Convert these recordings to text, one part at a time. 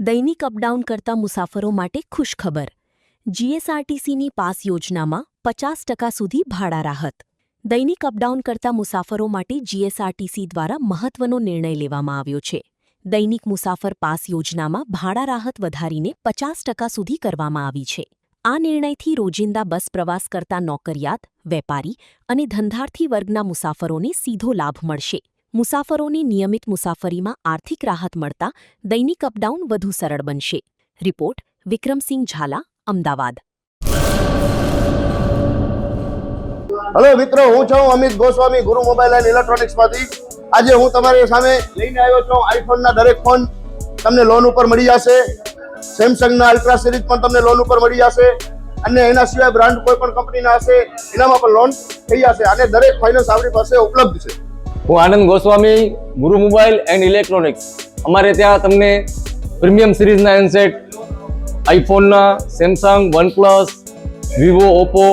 દૈનિક અપડાઉન કરતા મુસાફરો માટે ખુશખબર. જીએસઆરટીસીની પાસ યોજનામાં 50% સુધી ભાડા રાહત. દૈનિક અપડાઉન કરતા મુસાફરો માટે જીએસઆરટીસી દ્વારા મહત્વનો નિર્ણય લેવામાં આવ્યો છે. દૈનિક મુસાફર પાસ યોજનામાં ભાડા રાહત વધારીને 50% સુધી કરવામાં આવી છે. આ નિર્ણયથી રોજિંદા બસ પ્રવાસ કરતા નોકરિયાત, વેપારી અને ધંધાર્થી વર્ગના મુસાફરોને સીધો લાભ મળશે. મુસાફરોની નિયમિત મુસાફરીમાં આર્થિક રાહત મળતા દૈનિક અપડાઉન વધુ સરળ બનશે. રિપોર્ટ વિક્રમસિંહ ઝાલા, અમદાવાદ. હેલો મિત્રો, હું છું અમિત ગોસ્વામી, ગુરુ મોબાઈલ એન્ડ ઇલેક્ટ્રોનિક્સમાંથી. આજે હું તમારી સામે લઈને આવ્યો છું આઈફોનના દરેક ફોન તમને લોન ઉપર મળી જશે. સેમસંગના અલ્ટ્રા સિરીઝ પણ તમને લોન ઉપર મળી જશે અને એના સિવાય બ્રાન્ડ કોઈ પણ કંપનીના હશે એનામાં પણ લોન થઈ જશે અને દરેક ફાઇનાન્સ આપણી પાસે ઉપલબ્ધ છે. હું આનંદ ગોસ્વામી, ગુરુ મોબાઈલ એન્ડ ઇલેક્ટ્રોનિક્સ. અમારે ત્યાં તમને પ્રીમિયમ સિરીઝના હેન્ડસેટ, આઈફોનના, સેમસંગ, વનપ્લસ, વિવો, ઓપ્પો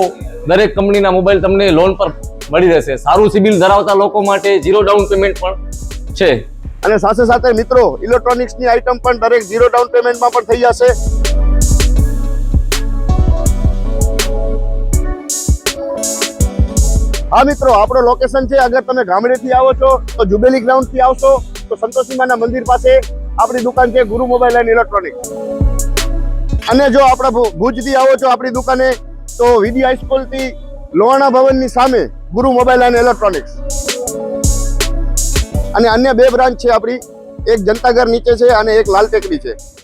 દરેક કંપનીના મોબાઈલ તમને લોન પર મળી રહેશે. સારું સિબિલ ધરાવતા લોકો માટે 0 ડાઉન પેમેન્ટ પણ છે. અને સાથે સાથે મિત્રો, ઇલેક્ટ્રોનિક્સની આઇટમ પણ દરેક 0 ડાઉન પેમેન્ટમાં પણ થઈ જશે. હા મિત્રો, આપણો લોકેશન છે, અગર તમે ગામડેથી આવો છો તો જુબેલી ગ્રાઉન્ડથી આવશો તો સંતોષીમાના મંદિર પાસે આપણી દુકાન છે, ગુરુ મોબાઈલ એન્ડ ઇલેક્ટ્રોનિક્સ. અને જો આપણા ભુજથી આવો છો આપણી દુકાને તો વીડી હાઈસ્કૂલથી લોહાણા ભવનની સામે ગુરુ મોબાઈલ એન્ડ ઇલેક્ટ્રોનિક્સ. અને અન્ય 2 બ્રાન્ચ છે આપણી, એક જનતાગર નીચે છે અને એક લાલ ટેકરી છે.